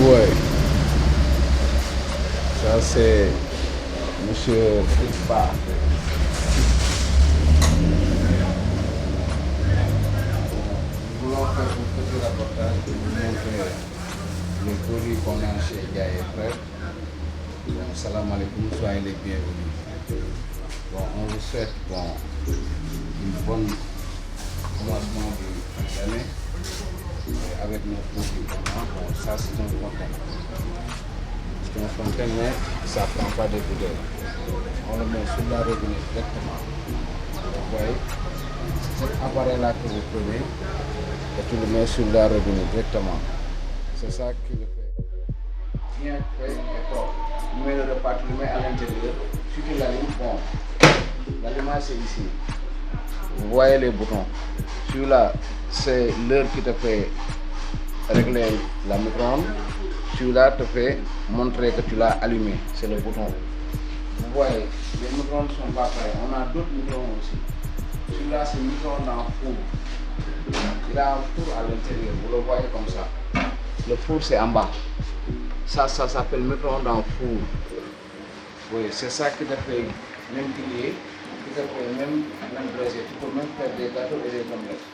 Ouais, ça c'est Monsieur Fritpa. Nous voulons faire un petit reportage pour vous montrer les produits qu'on a chez Gaye et Frères. Bon, salam alaikum, soyez les bienvenus. Bon, on vous souhaite une bonne commencement de l'année. Avec nos produits, bon, ça c'est un fontaine. C'est un fontaine, mais ça ne prend pas de bouteilles. On le met sur la robinet directement. Vous voyez, cet appareil-là que vous prenez, et tu le mets sur la robinet directement. C'est ça qui le fait. Bien fait et propre. Tu mets le repas, tu le mets à l'intérieur. Si tu l'allumes, bon, l'allumage c'est ici. Vous voyez les boutons. Celui-là, c'est l'heure qui te fait régler la micro-ondes. Celui-là te fait montrer que tu l'as allumé. C'est le bouton. Vous voyez, les micro-ondes ne sont pas prêts. On a d'autres micro-ondes aussi. Celui-là, c'est micro-ondes en four. Il a un four à l'intérieur. Vous le voyez comme ça. Le four, c'est en bas. Ça s'appelle micro-ondes en four. Oui, c'est ça qui te fait même griller. Tu peux même braiser, tu peux même faire des gâteaux et des omelettes.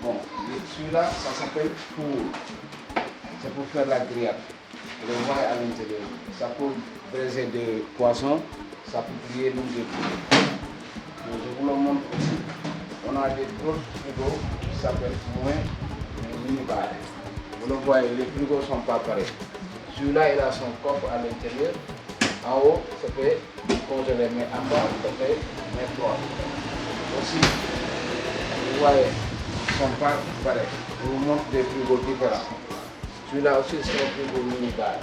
Bon, celui-là, ça s'appelle four. C'est pour faire la grillade. Vous le voyez à l'intérieur. Ça peut braiser des poissons, ça peut griller nous des poules. Je vous le montre aussi. On a des grosses frigos qui s'appellent moins mini-bar. Vous le voyez, les frigos ne sont pas pareils. Celui-là, il a son coffre à l'intérieur. En haut, ça fait congeler, mais en bas, ça fait mettre froid. Aussi, vous voyez, ils ne sont pas pareils. Je vous montre des frigos différents. Celui-là aussi, c'est un frigo mini-bar.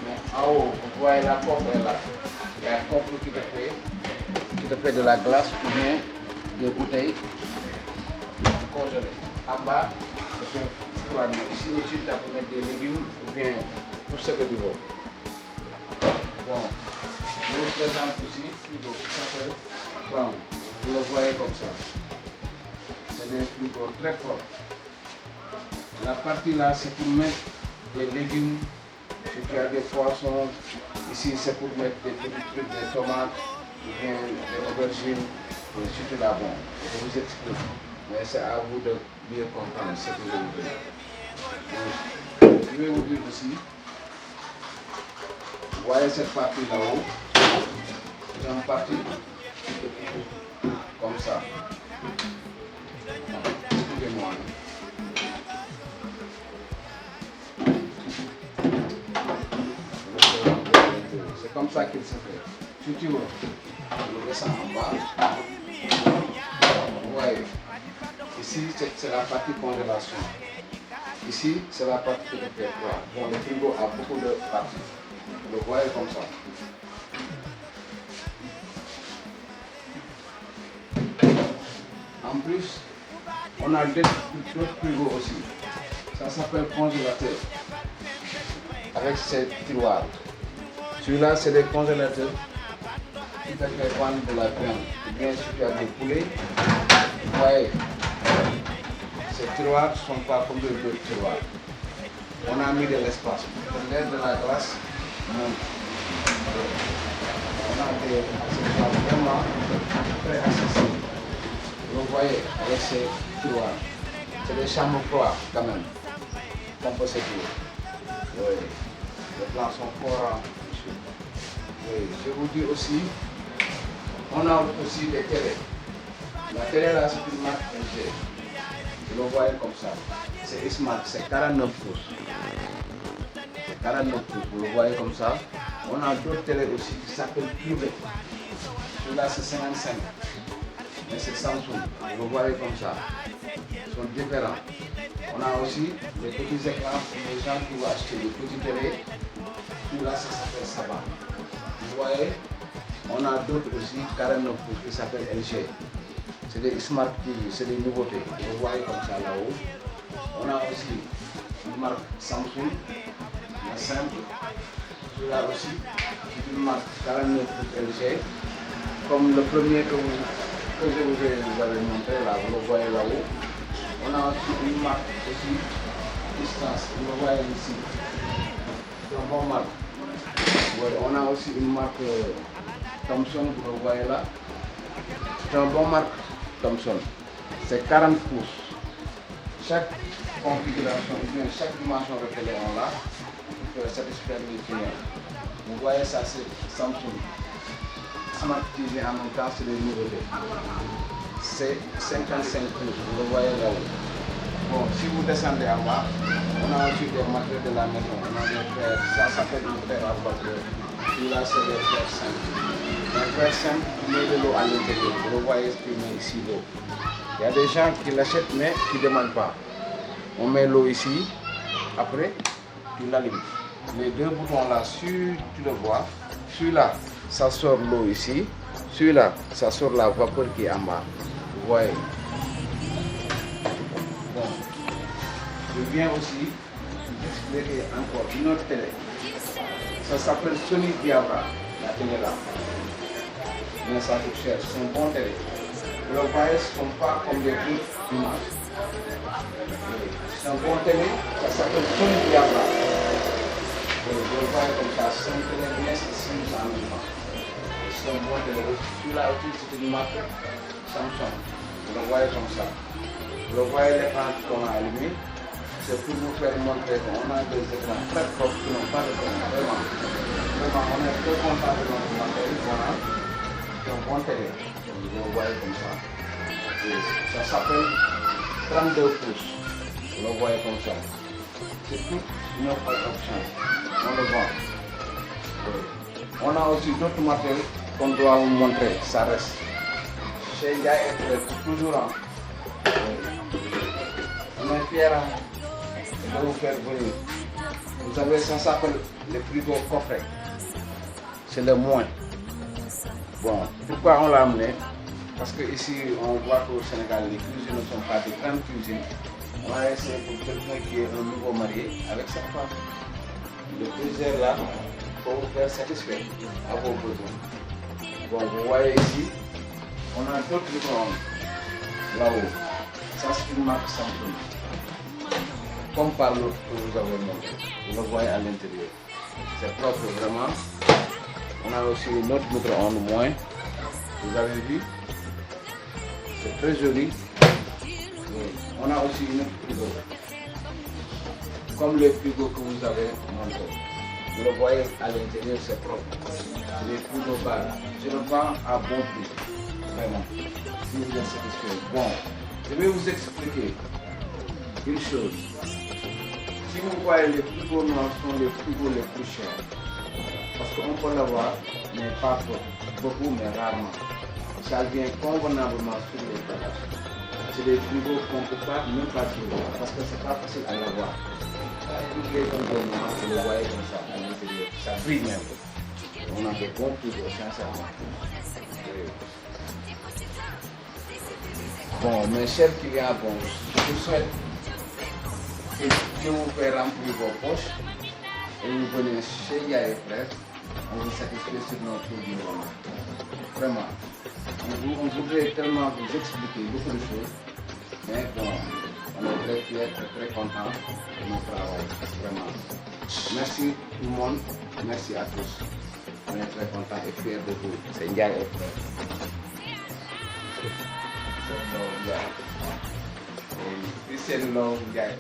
Mais en haut, vous voyez la coffre est là. Il y a un coffre qui te fait de la glace ou bien des bouteilles congelées. En bas, c'est un froid. Ici aussi, tu peux mettre des légumes ou bien tout ce que tu veux. Bon, je vous présente ici, frigo qui s'appelle Crown. Vous le voyez comme ça. C'est des frigos très forts. La partie là, c'est pour mettre des légumes. Si tu as des poissons, ici c'est pour mettre des petits trucs, des tomates, ou bien des aubergines, et surtout là, bon, je vous explique. Mais c'est à vous de bien comprendre ce que je vous dis. Je vais vous dire aussi. Vous voyez cette partie là-haut, c'est une partie comme ça. Excusez-moi. C'est comme ça qu'il se fait. Si tu veux, je descends en bas. Vous voyez, ici c'est la partie congélation. Ici c'est la partie qui fait froid. Bon, le frigo a beaucoup de parties. Vous le voyez comme ça. En plus, on a d'autres frigos aussi. Ça s'appelle congélateur. Avec ces tiroirs. Celui-là, c'est des congélateurs qui te fait prendre de la viande. Ou bien si tu as des poulets, vous voyez, ces tiroirs ne sont pas comme d'autres tiroirs. On a mis de l'espace. Pour l'air de la glace, monte. On a des accessoires vraiment très accessibles. Vous voyez, avec ces tiroirs. C'est des chambres froides quand même. Qu'on peut se dire. Oui. Les plans sont forts. Oui. Je vous dis aussi, on a aussi des télés. La télé là, c'est une marque LG. Vous le voyez comme ça. C'est Smart, c'est 49 pouces. C'est 49 pouces, vous le voyez comme ça. On a d'autres télé aussi qui s'appellent Privé. Celui-là c'est 55. Mais c'est Samsung. Vous voyez comme ça. Ils sont différents. On a aussi les petits écrans pour les gens qui vont acheter des petits télé. Celui-là ça s'appelle Saba. Vous voyez, on a d'autres aussi 49 pouces qui s'appellent LG. C'est des Smart TV, c'est des nouveautés. Vous voyez comme ça là-haut. On a aussi une marque Samsung, la simple. Celui-là aussi, une marque 49 pouces LG. Comme le premier que je vous avais montré là, vous le voyez là-haut. On a aussi une marque aussi, distance, vous le voyez ici. C'est une bonne marque. On a aussi une marque Thomson, vous le voyez là. C'est une bonne marque Thomson. C'est 40 pouces. Chaque configuration, ou bien chaque dimension de télé on l'a pour satisfaire les clients. Vous voyez ça, c'est Samsung. Smart TV en même temps, c'est les nouveautés. C'est 55 pouces, vous le voyez là-haut. Bon, si vous descendez en bas, on a aussi des matériels de la maison. On a des fers, ça s'appelle une fer à voiture. Celui-là, c'est des fers simples. Un fer simple, tu mets de l'eau à l'intérieur. Vous le voyez, tu mets ici l'eau. Il y a des gens qui l'achètent mais qui ne demandent pas. On met l'eau ici, après, tu l'allumes. Les deux boutons là, tu le vois. Celui-là, ça sort l'eau ici. Celui-là, ça sort la vapeur qui est en bas. Vous voyez. Bon. Je viens aussi vous expliquer encore une autre télé. Ça s'appelle Sony Diabra, la télé là. Mais ça coûte cher, c'est un bon télé. Le voyez, ce ne sont pas comme des autres images. C'est un bon télé, ça s'appelle Sony Diabra. Vous le voyez comme ça, c'est un télé bien sensible en même temps. C'est un bon télé. Celui-là aussi, c'est une marque Samsung. Vous le voyez comme ça. Vous le voyez l'écran qu'on a allumé. C'est pour vous faire montrer qu'on a des écrans très propres qui n'ont pas de problème. Vraiment. Vraiment, on est très content de notre matériel. Voilà. C'est un bon télé. Vous le voyez comme ça. Et ça s'appelle 32 pouces. Vous le voyez comme ça. C'est toute une autre option. On le voit. On a aussi d'autres matériels qu'on doit vous montrer. Ça reste. Chez Ndiaye toujours en. On est fiers de vous faire venir. Vous avez, ça s'appelle le frigo coffret. C'est le moins. Bon, pourquoi on l'a amené? Parce que ici, on voit qu'au Sénégal, les cuisines ne sont pas de grandes cuisines. On a essayé pour quelqu'un qui est un nouveau marié avec sa femme. Le plaisir là, pour vous faire satisfaire à vos besoins. Bon, vous voyez ici, on a d'autres micro-ondes là-haut. Ça, c'est une marque Samsung. Comme par l'autre que vous avez montré. Vous le voyez à l'intérieur. C'est propre vraiment. On a aussi une autre micro-ondes moins. Vous avez vu? C'est très joli. Oui. On a aussi une autre frigo. Comme le frigo que vous avez montré. Vous le voyez à l'intérieur, c'est propre. C'est des frigos bas. Je le vends à bon prix. Vraiment. Si vous êtes satisfait. Bon, je vais vous expliquer une chose. Si vous voyez les frigos noirs sont les frigos les plus chers. Parce qu'on peut l'avoir, mais pas beaucoup, mais rarement. Ça vient convenablement sur les plages. C'est des frigos qu'on ne peut pas même pas trouver parce que c'est pas facile à l'avoir. Toutes les composants, vous le voyez comme ça à l'intérieur. Ça brille même. On a des bons frigos, sincèrement. Bon, mes chers clients, bon, je vous souhaite que vous pouvez remplir vos poches et vous venez chez Ndiaye Frères. On vous satisfait sur notre produit. Vraiment. On voudrait tellement vous expliquer beaucoup de choses, mais bon, on est très fiers et très contents de notre travail. Vraiment. Merci tout le monde, merci à tous. On est très contents et fiers de vous. C'est Ndiaye Frères. Christian Lo Ndiaye.